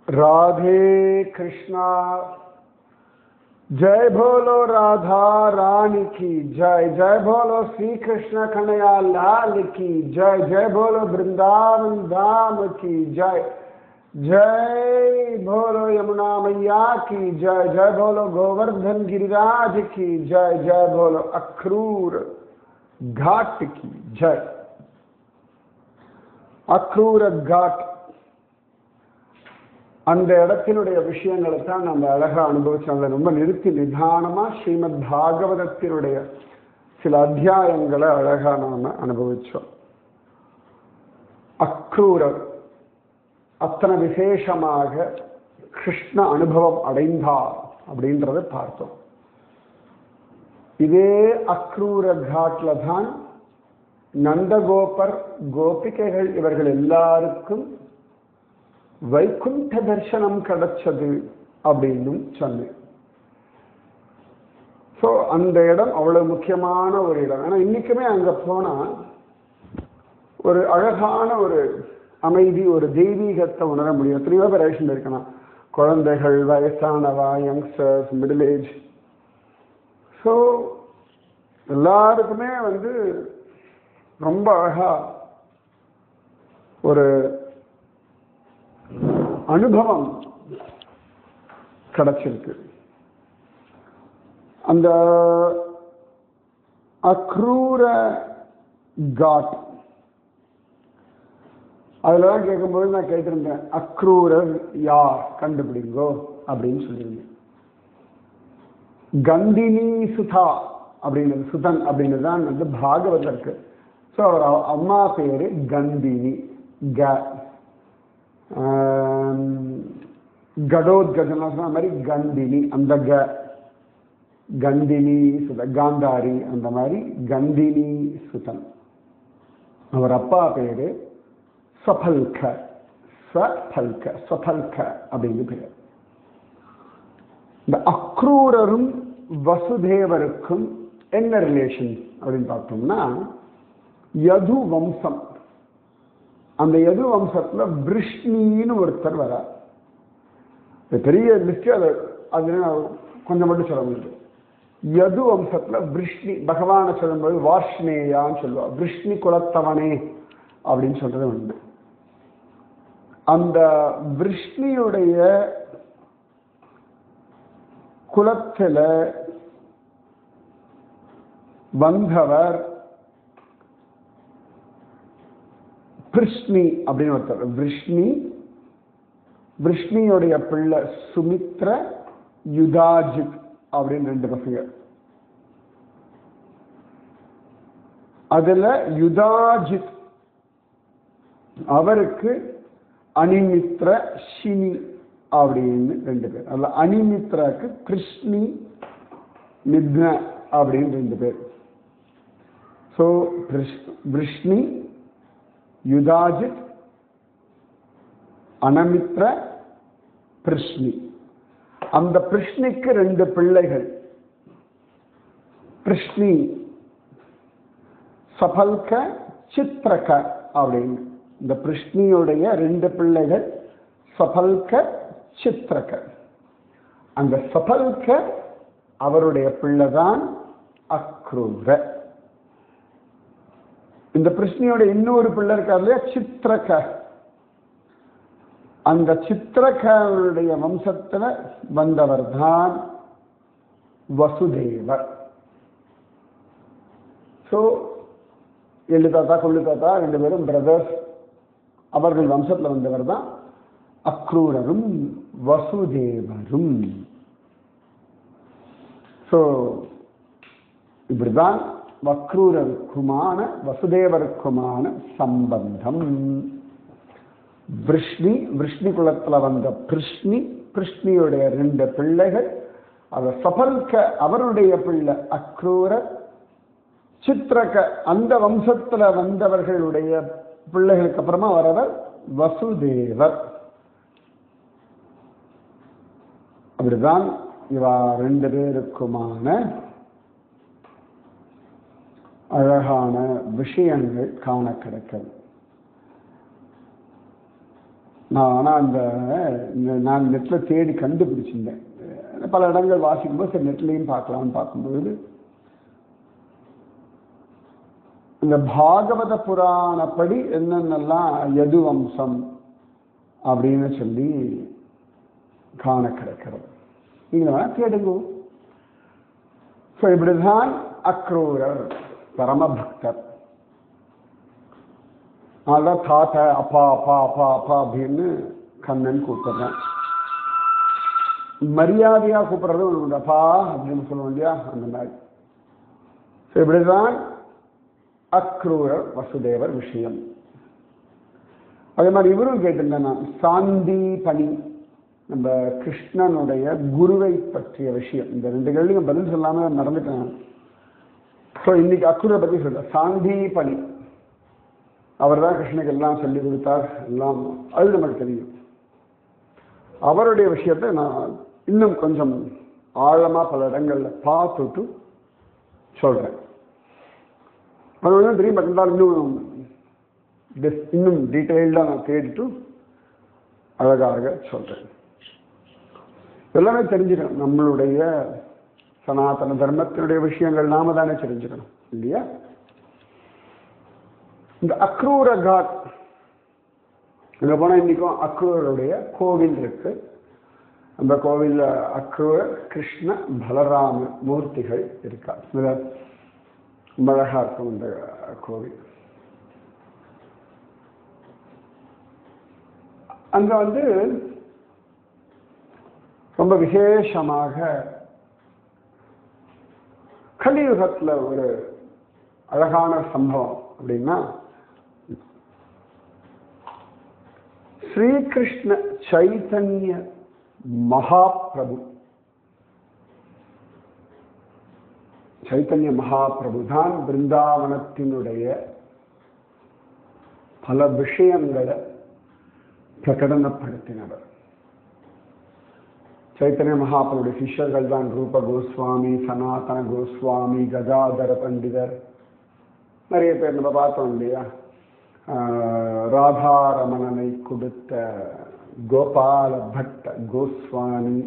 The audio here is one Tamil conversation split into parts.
राधे कृष्णा। जय बोलो राधा रानी की जय। जय बोलो श्री कृष्ण कन्हैया लाल की जय। जय बोलो वृंदावन धाम की जय। जय बोलो यमुना मैया की जय। जय बोलो गोवर्धन गिरिराज की जय। जय बोलो अक्रूर घाट की जय। अक्रूर घाट அந்த இடத்தினுடைய விஷயங்களை தான் நம்ம அழகா அனுபவிச்சோம். அதை ரொம்ப நிறுத்தி நிதானமா ஸ்ரீமத் பாகவதத்தினுடைய சில அத்தியாயங்களை அழகா நாம அனுபவிச்சோம். அக்ரூரர் அத்தனை விசேஷமாக கிருஷ்ண அனுபவம் அடைந்தார் அப்படின்றத பார்த்தோம். இதே அக்ரூர காட்ல தான் நந்தகோபர் கோபிகைகள் இவர்கள் எல்லாருக்கும் வைகுண்ட தரிசனம் கிடைச்சது அப்படின்னு சொன்னேன். ஸோ அந்த இடம் அவ்வளவு முக்கியமான ஒரு இடம். ஏன்னா இன்னைக்குமே அங்க போனா ஒரு அழகான ஒரு அமைதி, ஒரு தெய்வீகத்தை உணர முடியும். எத்தனையோ பேர் இருக்கலாம், குழந்தைகள், வயசானவா, யங்ஸ்டர்ஸ், மிடில் ஏஜ். ஸோ எல்லாருக்குமே ரொம்ப அழகா ஒரு அனுபவம் கிடைச்சிருக்கு. அந்த அக்ரூர காட் அதெல்லாம் கேட்கும்போது நான் கேட்டிருந்தேன், அக்ரூரர் யார் கண்டுபிடிங்கோ அப்படின்னு சொல்லியிருந்தேன். கந்தினி சுதா அப்படின்னு சுதன் அப்படின்னு தான் பாகவதம் இருக்கு. ஸோ அவர் அம்மா பேரு கந்தினி. கடோத்கஜனா சொன்ன மாதிரி கந்தினி, அந்த கந்தினி சுத, காந்தாரி அந்த மாதிரி கந்தினி சுதன். அவர் அப்பா பேரு சபல்க. சபல்க அப்படின்னு பேர். இந்த அக்ரூரரும் வசுதேவருக்கும் என்ன ரிலேஷன் அப்படின்னு பார்த்தோம்னா, யது வம்சம். அந்த யது வம்சத்துல விருஷ்ணின்னு ஒருத்தர் வரார். பெரிய லிஸ்ட், அது கொஞ்சம் மட்டும் சொல்ல முடியும். யது வம்சத்துல விருஷ்ணி பகவானை சொல்லும்போது வார்ஷ்ணேயான்னு சொல்லுவா. விருஷ்ணி குலத்தவனே அப்படின்னு சொல்றது உண்டு. அந்த விருஷ்ணியுடைய குலத்துல வந்தவர் விருஷ்ணி அப்படின்னு ஒருத்தர். விருஷ்ணியுடைய பிள்ளை சுமித்ர, யுதாஜித் அப்படின்னு ரெண்டு பசங்க. அதுல யுதாஜித் அவருக்கு அனிமித்ர, ஷினி அப்படின்னு ரெண்டு பேர். அதுல அனிமித்ராக்கு கிருஷ்ணி, மித்ன அப்படின்னு ரெண்டு பேர். ஸோ விருஷ்ணி, யுதாஜித், அனமித்ர, பிருஷ்ணி. அந்த பிருஷ்ணிக்கு ரெண்டு பிள்ளைகள். பிருஷ்ணி சபல்க, சித்ரக அப்படின்னு. இந்த பிருஷ்ணியுடைய ரெண்டு பிள்ளைகள் சபல்க, சித்ரக. அந்த சபல்க அவருடைய பிள்ளைதான் அக்ரூர. இந்த பிருஷ்ணியோட இன்னொரு பிள்ளை இருக்கார் இல்லையா, சித்ரக. அந்த சித்ரகருடைய வம்சத்துல வந்தவர் தான் வசுதேவர். ஸோ எள்ளு தாத்தா கொள்ளு தாத்தா ரெண்டு பேரும் பிரதர்ஸ். அவர்கள் வம்சத்துல வந்தவர் தான் அக்ரூரரும் வசுதேவரும். ஸோ இப்படிதான் அக்ரூரருக்குமான வசுதேவருக்குமான சம்பந்தம். விருஷ்ணி குலத்துல வந்த பிருஷ்ணியுடைய ரெண்டு பிள்ளைகள். அவ சபல்க அவருடைய பிள்ளை அக்ரூரர். சித்ரக அந்த வம்சத்துல வந்தவர்களுடைய பிள்ளைகளுக்கு அப்புறமா வரவர் வசுதேவர். அப்படிதான் இவா ரெண்டு பேருக்குமான அழகான விஷயங்கள் காண கிடைக்கிறது. ஆனால் நான் நெட்டில் தேடி கண்டுபிடிச்சிருந்தேன். பல இடங்கள் வாசிக்கும்போது சரி நெட்லையும் பார்க்கலாம்னு பார்க்கும்போது இந்த பாகவத புராணப்படி என்னென்னலாம் யது வம்சம் அப்படின்னு சொல்லி காண கிடைக்கிறது. நீங்க வேணா கேடுங்க. இப்படிதான் அக்ரூரர் பரமபக்தர். அதான் தாத்தா அப்பா அப்பா அப்பா அப்பா அப்படின்னு கண்ணன் கூப்பிடுறேன். மரியாதையா கூப்பிடுறது உண்டு, அப்பா அப்படின்னு சொல்லுவோம் இல்லையா, அந்த மாதிரி. இப்படிதான் அக்ரூரர் வசுதேவர் விஷயம். அதே மாதிரி இவரும் கேட்டிருந்தேன் நான், சாந்தி பணி நம்ம கிருஷ்ணனுடைய குருவை பற்றிய விஷயம். இந்த 2 கேள்வியும் பதில் சொல்லாம மறந்துட்டேன். ஸோ இன்னைக்கு அக்ரூரை பற்றி சொல்றேன். சாந்தி பணி அவர் தான் கிருஷ்ணனுக்கு எல்லாம் சொல்லி கொடுத்தார், எல்லாம் அது நமக்கு தெரியும். அவருடைய விஷயத்தை நான் இன்னும் கொஞ்சம் ஆழமா பல இடங்கள்ல பார்த்துட்டு சொல்றேன். அது வந்து தெரியும், பட் இருந்தாலும் இன்னும் டீட்டெயில்டாக நான் தேடிட்டு அழகாக சொல்றேன். எல்லாமே தெரிஞ்சுக்கணும். நம்மளுடைய சனாதன தர்மத்தினுடைய விஷயங்கள் நாம தானே தெரிஞ்சுக்கணும் இல்லையா? இந்த அக்ரூர காட் அங்கே போனால் இன்னைக்கும் அக்ரூருடைய கோவில் இருக்கு. அந்த கோவிலில் அக்ரூர் கிருஷ்ண பலராம மூர்த்திகள் இருக்கா. ரொம்ப அழகா இருக்கும் இந்த கோவில். அங்க வந்து ரொம்ப விசேஷமாக கலியுகத்துல ஒரு அழகான சம்பவம் அப்படின்னா, ஸ்ரீகிருஷ்ண சைதன்ய மகாபிரபு தான் பிருந்தாவனத்தினுடைய பல விஷயங்களை பிரகடனப்படுத்தினவர். சைத்தன்ய மகாபிரபுடைய சிஷ்யர்கள் தான் ரூப கோஸ்வாமி, சனாதன கோஸ்வாமி, கதாதர பண்டிதர், நிறைய பேர் நம்ம பார்த்தோம் இல்லையா. ராதாரமணனை கொடுத்த கோபால பட்ட கோஸ்வாமி,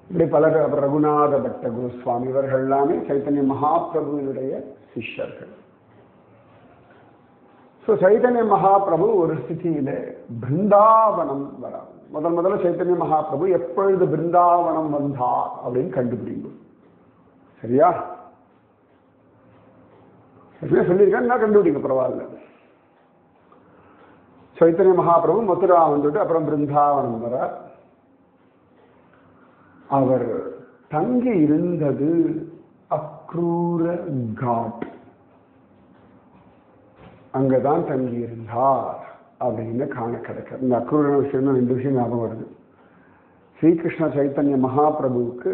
இப்படி பலர், ரகுநாத பட்ட கோஸ்வாமி, இவர்கள் எல்லாமே சைத்தன்ய மகாபிரபுவினுடைய சிஷ்யர்கள். ஸோ சைத்தன்ய மகாபிரபு ஒரு ஸ்திதியில பிருந்தாவனம் வர முதல்ல சைத்தன்ய மகாபிரபு எப்பொழுது பிருந்தாவனம் வந்தார் அப்படின்னு கண்டுபிடிங்க. சரியா? சொல்லியிருக்கேன், நான் கண்டுபிடிங்க, பரவாயில்ல. சைத்தன்ய மகாபிரபு மதுரா வந்துட்டு அப்புறம் பிருந்தாவனம் வர அவர் தங்கி இருந்தது அக்ரூர காட். அங்கதான் தங்கி இருந்தார் அப்படின்னு காண கிடைக்க. இந்த அக்ரூர விஷயம் 2 விஷயம் ஞாபகம் வருது. ஸ்ரீகிருஷ்ண சைத்தன்ய மகாபிரபுவுக்கு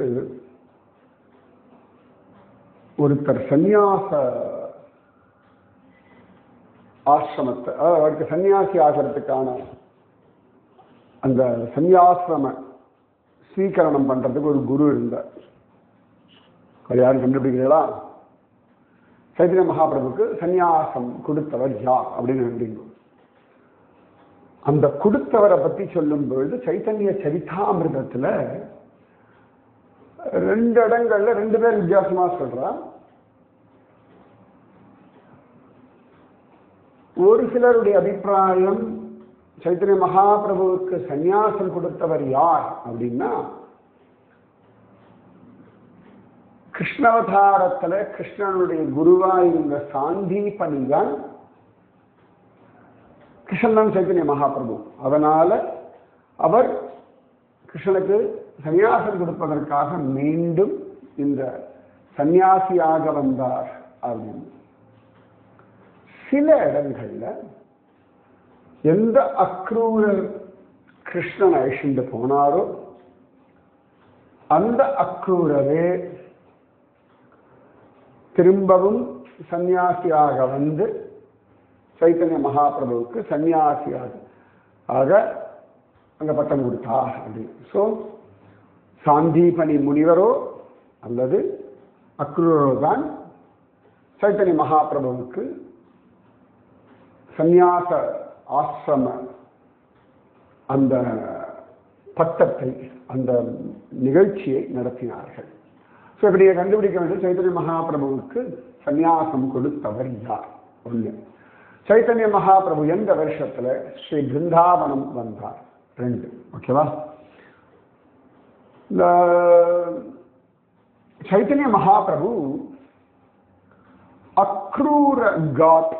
ஒருத்தர் சந்நியாச ஆசிரமத்தை, அவருக்கு சன்னியாசி ஆகிறதுக்கான அந்த சந்நியாசிரம ஸ்வீகரணம் பண்றதுக்கு ஒரு குரு இருந்தார். அது யாரும் கண்டுபிடிக்கிறீங்களா? சைத்தன்ய மகாபிரபுக்கு சந்நியாசம் கொடுத்தவர் யார் அப்படின்னு கண்டுபிடிங்க. அந்த கொடுத்தவரை பத்தி சொல்லும் பொழுது சைத்தன்ய சரிதாமிர்தத்துல 2 இடங்கள்ல 2 பேர் வித்தியாசமா சொல்றா. ஒரு சிலருடைய அபிப்பிராயம் சைத்தன்ய மகாபிரபுவுக்கு சந்நியாசம் கொடுத்தவர் யார் அப்படின்னா, கிருஷ்ணாவதாரத்துல கிருஷ்ணனுடைய குருவாயிருந்த சாந்தீபனிதான் கிருஷ்ணன் சைத்தன்ய மகாபிரபு. அதனால அவர் கிருஷ்ணனுக்கு சந்நியாசம் கொடுப்பதற்காக மீண்டும் இந்த சந்நியாசியாக வந்தார் அப்படின்னு. சில இடங்கள்ல எந்த அக்ரூரர் கிருஷ்ணன் அழிச்சுட்டு போனாரோ அந்த அக்ரூரரே திரும்பவும் சந்நியாசியாக வந்து சைத்தன்ய மகாபிரபுவுக்கு சந்நியாசியாக அங்க பட்டம் கொடுத்தார் அப்படின்னு. ஸோ சாந்தீபனி முனிவரோ அல்லது அக்ரூரோ தான் சைத்தன்ய மகாபிரபுவுக்கு சந்நியாச ஆசிரம அந்த பட்டத்தை, அந்த நிகழ்ச்சியை நடத்தினார்கள். ஸோ இப்படி கண்டுபிடிக்க வேண்டும் சைத்தன்ய மகாபிரபுவுக்கு சந்நியாசம் கொடுத்தவர் யார்? ஒன்று, சைத்தன்ய மகாபிரபு எந்த வருஷத்துல ஸ்ரீ பிருந்தாவனம் வந்தார்? 2. ஓகேவா? இந்த சைத்தன்ய மகாபிரபு அக்ரூர காட்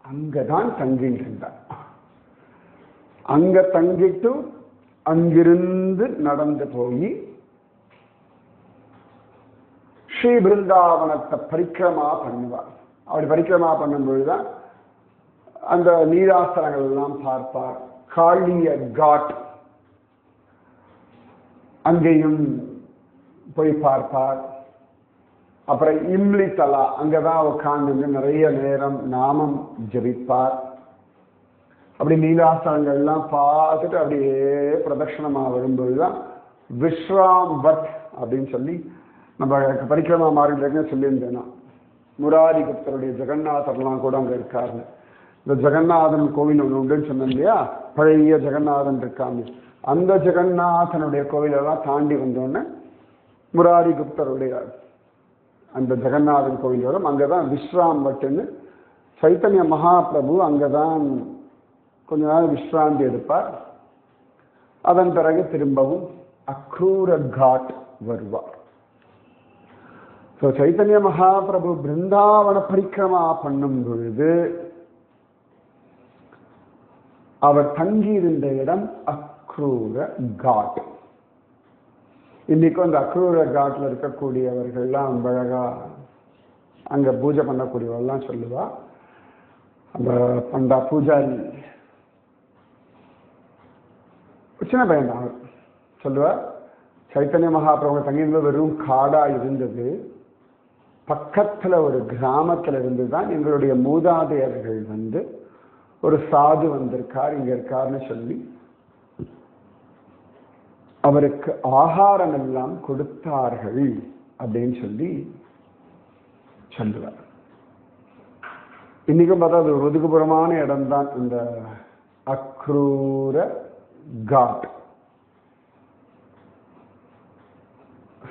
அங்கதான் தங்கிட்டு இருந்தார். அங்க தங்கிட்டு அங்கிருந்து நடந்து போய் ஸ்ரீ பிருந்தாவனத்தை பரிக்கிரமா பண்ணுவார். அப்படி பரிக்கிரமா பண்ணும் பொழுதுதான் அந்த நீராசனங்கள் எல்லாம் பார்ப்பார். காளிய காட் அங்கேயும் போய் பார்ப்பார். அப்புறம் இம்லி தலா அங்கதான் உட்கார்ந்து நிறைய நேரம் நாமம் ஜபிப்பார். அப்படி நீலாசனங்கள்லாம் பார்த்துட்டு அப்படியே பிரதட்சணமா வரும்பொழுதுதான் விஸ்ராம் பட் அப்படின்னு சொல்லி நம்ம பரிக்கிரமா மார்க்கெட்ல சொல்லியிருந்தேன்னா, முராரி குப்தருடைய ஜெகநாதர்லாம் கூட அங்க இருக்காரு. இந்த ஜெகநாதன் கோவில் ஒன்று உண்டுன்னு சொன்னேன் இல்லையா, பழைய ஜெகநாதன் இருக்காங்க. அந்த ஜெகநாதனுடைய கோவிலெல்லாம் தாண்டி வந்தோடனே முராரி குப்தருடைய அந்த ஜெகநாதன் கோவில் வரும். அங்கதான் விஸ்ராம் பட்டுன்னு சைத்தன்ய மகாபிரபு அங்கதான் கொஞ்ச நாள் விஸ்ராந்தி எடுப்பார். அதன் பிறகு திரும்பவும் அக்ரூர காட் வருவார். ஸோ சைத்தன்ய மகாபிரபு பிருந்தாவன பரிக்கிரமா பண்ணும் பொழுது அவர் தங்கியிருந்த இடம் அக்ரூர காட். இன்னைக்கும் அந்த அக்ரூர காட்ல இருக்கக்கூடியவர்கள்லாம் அழகா அங்க பூஜை பண்ணக்கூடியவர்கள்லாம் சொல்லுவா. அந்த பண்டா பூஜாரி சின்ன பையன் தான் சொல்லுவார், சைத்தன்ய மகாபிரபு தங்கியிருந்தது வெறும் காடா இருந்தது. பக்கத்துல ஒரு கிராமத்துல இருந்துதான் எங்களுடைய மூதாதையர்கள் வந்து ஒரு சாது வந்திருக்கார், இங்க இருக்காருன்னு சொல்லி அவருக்கு ஆகாரம் எல்லாம் கொடுத்தார்கள் அப்படின்னு சொல்லி சொல்லுவார். இன்னைக்கும் பார்த்தா அது ஒரு ஒதுக்குப்புறமான இடம் தான் இந்த அக்ரூர காட்.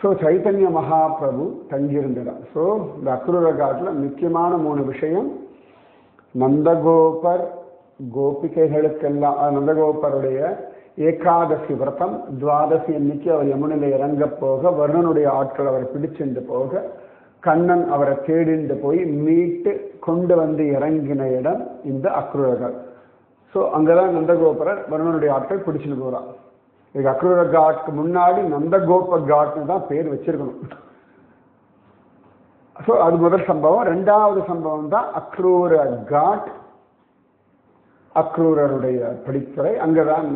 ஸோ சைத்தன்ய மகாபிரபு தங்கியிருந்தார். ஸோ இந்த அக்ரூர காட்ல முக்கியமான 3 விஷயம். நந்தகோபர் கோபிகைகளுக்கெல்லாம் நந்தகோபருடைய ஏகாதசி விரதம், துவாதசி அன்னைக்கு அவர் யமுனையில இறங்க போக வருணனுடைய ஆட்கள் அவரை பிடிச்சிட்டு போக கண்ணன் அவரை தேடிண்டு போய் மீட்டு கொண்டு வந்து இறங்கின இடம் இந்த அக்ரூரகாட். ஸோ அங்கதான் நந்தகோபுரர் வருணனுடைய ஆட்கள் பிடிச்சிட்டு போறான். இதுக்கு அக்ரூர காட்டுக்கு முன்னாடி நந்தகோப காட்னு தான் பேர் வச்சிருக்கணும். ஸோ அது முதல் சம்பவம். 2வது சம்பவம் தான் அக்ரூர காட், அக்ரூரருடைய படித்துறை. அங்கதான்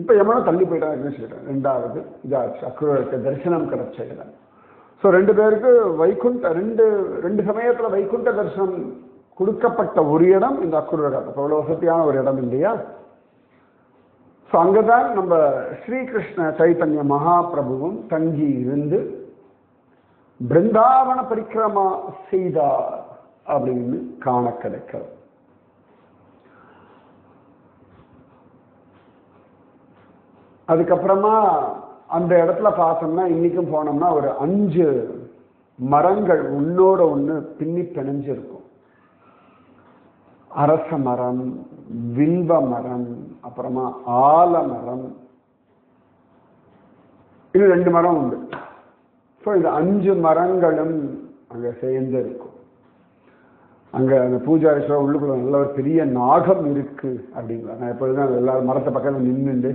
இப்ப யமுனா தள்ளி போயிட்டாங்க சொல்றேன். 2வது இதாச்சு, அக்ரூரருக்கு தரிசனம் கிடைச்ச இடம். ஸோ 2 பேருக்கு வைகுண்ட ரெண்டு சமயத்துல வைகுண்ட தரிசனம் கொடுக்கப்பட்ட ஒரு இடம் இந்த அக்ரூர காட். அவ்வளவு வசதியான ஒரு இடம் இல்லையா? ஸோ அங்கதான் நம்ம ஸ்ரீகிருஷ்ண சைத்தன்ய மகாபிரபுவும் தங்கி இருந்து பிருந்தாவன பரிக்கிரமா செய்தார் அப்படின்னு காண கிடைக்கிறது. அதுக்கப்புறமா அந்த இடத்துல பார்த்தோம்னா இன்னைக்கும் போனோம்னா ஒரு 5 மரங்கள் ஒன்னோட ஒன்று பின்னி பிணைஞ்சிருக்கும். அரச மரம், வில்வ மரம், அப்புறமா ஆலமரம், இது 2 மரம் உண்டு. ஸோ இந்த 5 மரங்களும் அங்க சேர்ந்து இருக்கும். அங்க அந்த பூஜாரி சொல்ல உள்ளுக்குள்ள நல்ல ஒரு பெரிய நாகம் இருக்கு அப்படிங்களா. நான் எப்பொழுதும் எல்லாரும் மரத்தை பக்கத்தில் நின்றுண்டு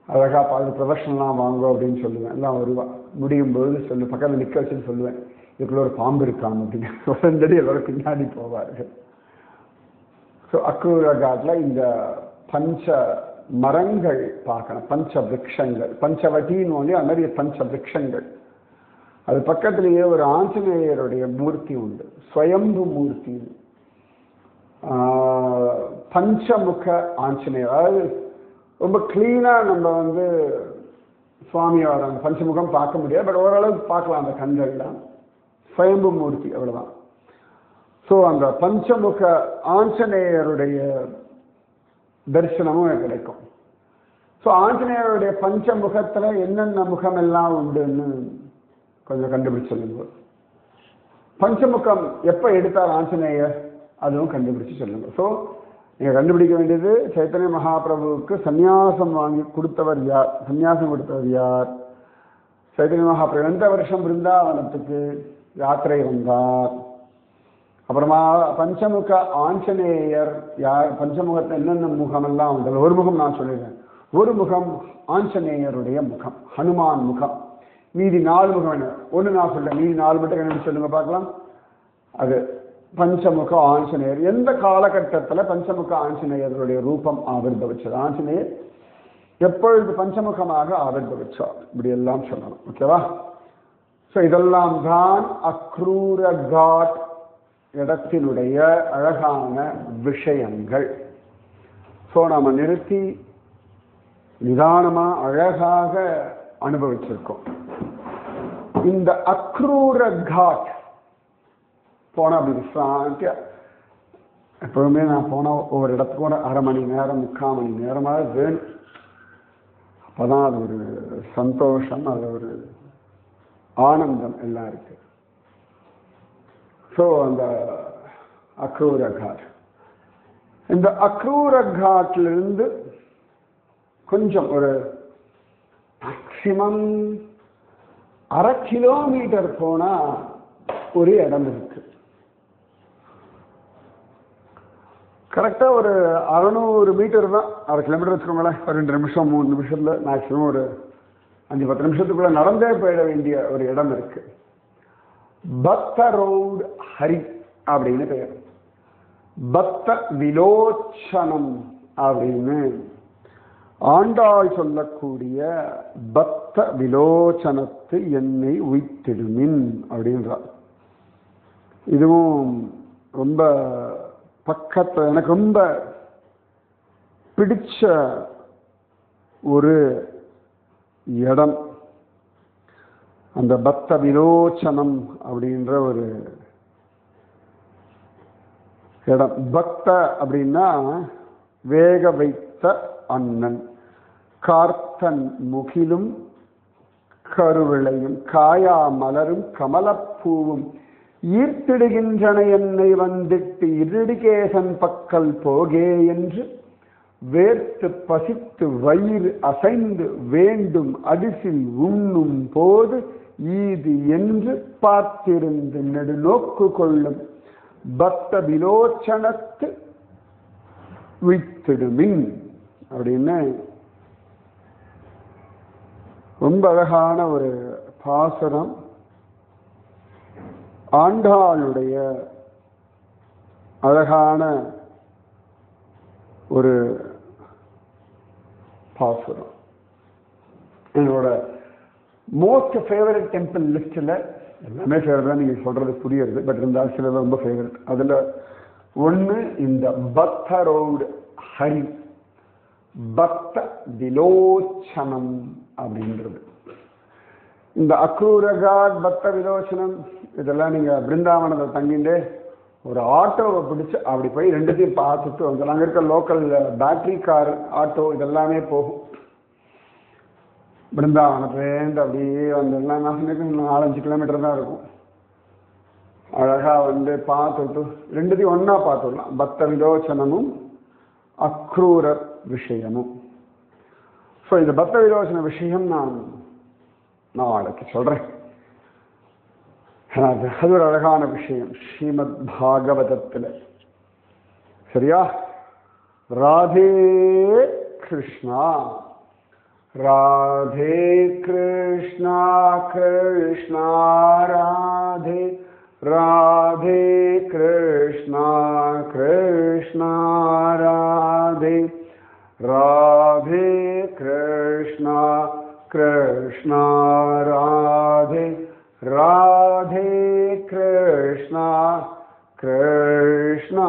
அழகா பார்த்து ப்ரொஃபஷனல்லாம் வாங்கும் அப்படின்னு சொல்லுவேன். எல்லாம் வருவா முடியும் பொழுது சொல்லு பக்கத்தில் நிற்க வச்சுன்னு சொல்லுவேன், இதுக்குள்ள ஒரு பாம்பு இருக்காம அப்படின்னு. உடனடி எல்லாரும் பின்னாடி போவார்கள். ஸோ அக்ரூர காட்ல இந்த பஞ்ச மரங்கள் பார்க்கணும், பஞ்ச விரக்ஷங்கள், பஞ்சவட்டின்னு ஒன்று அது மாதிரி பஞ்ச விரக்ஷங்கள். அது பக்கத்திலேயே ஒரு ஆஞ்சநேயருடைய மூர்த்தி உண்டு, ஸ்வயம்பு மூர்த்தி, பஞ்சமுக ஆஞ்சநேயர். அதாவது ரொம்ப கிளீனா நம்ம வந்து சுவாமியோட அந்த பஞ்சமுகம் பார்க்க முடியாது, பட் ஓரளவுக்கு பார்க்கலாம் அந்த கண்கள்லாம். ஸ்வயம்பு மூர்த்தி அவ்வளவுதான். ஸோ அந்த பஞ்சமுக ஆஞ்சநேயருடைய தரிசனமும் கிடைக்கும். ஸோ ஆஞ்சநேயருடைய பஞ்சமுகத்துல என்னென்ன முகம் எல்லாம் உண்டுன்னு கொஞ்சம் கண்டுபிடிச்சு சொல்லுங்க. பஞ்சமுகம் எப்ப எடுத்தார் ஆஞ்சநேயர், அதுவும் கண்டுபிடிச்சு சொல்லுங்க. ஸோ நீங்க கண்டுபிடிக்க வேண்டியது சைத்தன்ய மகாபிரபுவுக்கு சந்நியாசம் வாங்கி கொடுத்தவர் யார், சந்நியாசம் கொடுத்தவர் யார், சைத்தன்ய மகாபிரபு எந்த வருஷம் பிருந்தாவனத்துக்கு யாத்திரை வந்தார், அப்புறமா பஞ்சமுக ஆஞ்சநேயர் யார், பஞ்சமுகத்தில் என்னென்ன முகமெல்லாம் உண்டு. ஒரு முகம் நான் சொல்லிடுறேன். ஒரு முகம் ஆஞ்சநேயருடைய முகம், ஹனுமான் முகம். மீதி 4 முகம் என்ன, ஒன்று நான் சொல்றேன், மீதி 4 மட்டும் கண்டுபிடிச்சு சொல்லுங்க பார்க்கலாம். அது பஞ்சமுக ஆஞ்சநேயர் எந்த காலகட்டத்தில் பஞ்சமுக ஆஞ்சநேயருடைய ரூபம் ஆவிர்வவிச்சது, ஆஞ்சநேயர் எப்பொழுது பஞ்சமுகமாக ஆவிர்வவிச்சார், இப்படி எல்லாம் சொல்லணும். ஓகேவா? ஸோ இதெல்லாம் தான் அக்ரூர காட் இடத்தினுடைய அழகான விஷயங்கள். ஸோ நாம நிறுத்தி நிதானமா அழகாக அனுபவிச்சிருக்கோம். இந்த அக்ரூர காட் போன அப்படி சாந்தியா, எப்பவுமே நான் போன ஒவ்வொரு இடத்துக்கும் ஒரு 1/2 மணி நேரம் 3/4 மணி நேரமாக வேணும். அப்பதான் அது ஒரு சந்தோஷம், அது ஒரு ஆனந்தம் எல்லாம் இருக்கு. ஸோ அந்த அக்ரூர காட், இந்த அக்ரூர காட்டிலிருந்து கொஞ்சம் ஒரு மேக்சிமம் 1/2 கிலோமீட்டர் போனா ஒரு இடம் இருக்கு. கரெக்டா ஒரு 600 மீட்டர் தான், 1/2 கிலோமீட்டர் வச்சுக்கோங்களேன். ஒரு 2 நிமிஷம் 3 நிமிஷத்துல மேக்சிமம் ஒரு 5-10 நிமிஷத்துக்குள்ள நடந்தே போயிட வேண்டிய ஒரு இடம் இருக்கு. பக்த ரோட் ஹரி அப்படின்னு பெயர். பக்த விலோச்சனம் அப்படின்னு ஆண்டாள் சொல்லக்கூடிய பக்த விலோச்சனத்து என்னை உய்த்திடுமின் அப்படின்றார். இதுவும் ரொம்ப பக்கத்தில் எனக்கு ரொம்ப பிடிச்ச ஒரு இடம். அந்த பக்த விலோச்சனம் அப்படின்ற ஒரு இடம். பக்த அப்படின்னா வேக வைத்த அண்ணன், கார்த்தன் முகிலும் கருவிளையும் காயா மலரும் கமலப்பூவும் ஈர்த்திடுகின்றன என்னை வந்திட்டு இருடிகேசன் பக்கல் போகே என்று வேர்த்து பசித்து வயிறு அசைந்து வேண்டும் அடிசில் உண்ணும் போது ஈது என்று பார்த்திருந்து நெடுநோக்கு கொள்ளும் பக்த விலோச்சனத்து உய்த்திடுமின் அப்படின்னு ரொம்ப அழகான ஒரு பாசுரம். ஆண்டாளுடைய அழகான ஒரு பாசுரம். என்னோட மோஸ்ட் ஃபேவரட் டெம்பிள் லிஸ்டில் எல்லாமே ஃபேவரட் தான், நீங்கள் சொல்றது புரியுது. பட் இருந்தாலும் சில ரொம்ப ஃபேவரட். அதில் ஒன்று இந்த பக்த ரோடு ஹரி, பக்த விலோச்சனம் அப்படின்றது. இந்த அக்ரூரகாட், பக்த விலோச்சனம் இதெல்லாம் நீங்கள் பிருந்தாவனத்தில் தங்கிட்டு ஒரு ஆட்டோவை பிடிச்சி அப்படி போய் ரெண்டுத்தையும் பார்த்துட்டு வந்துடலாம். அங்கே இருக்க லோக்கல் பேட்டரி கார் ஆட்டோ இதெல்லாமே போகும். பிருந்தாவனத்துலேருந்து அப்படியே வந்துடலாம். நான் சொன்னேன் 4-5 கிலோமீட்டர் தான் இருக்கும். அழகாக வந்து பார்த்துட்டு ரெண்டுத்தையும் ஒன்றா பார்த்துடலாம். பக்த விலோச்சனமும் அக்ரூர விஷயமும். ஸோ இந்த பக்த விலோச்சன விஷயம் நான் நாளைக்கு சொல்கிறேன். அது ஒரு அழகான விஷயம் ஸ்ரீமத் பாகவதத்தில். சரியா? ராதே கிருஷ்ணா, ராதே கிருஷ்ணா, கிருஷ்ணா ராதே, ராதே கிருஷ்ணா, கிருஷ்ணா ராதே, ராதே கிருஷ்ணா, கிருஷ்ணா ராதே, ராதே கிருஷ்ணா, கிருஷ்ணா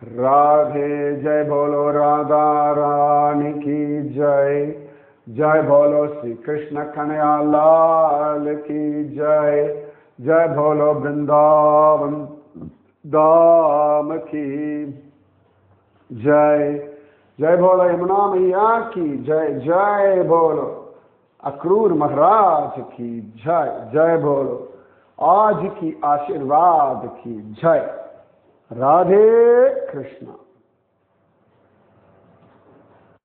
राधे। जय बोलो राधा रानी की जय, जय बोलो श्री कृष्ण कन्हैया लाल की जय, जय बोलो वृंदावन धाम की जय, जय बोलो यमुना मैया की जय, जय बोलो अक्रूर महाराज की जय, जय बोलो आज की आशीर्वाद की जय। राधे कृष्णा।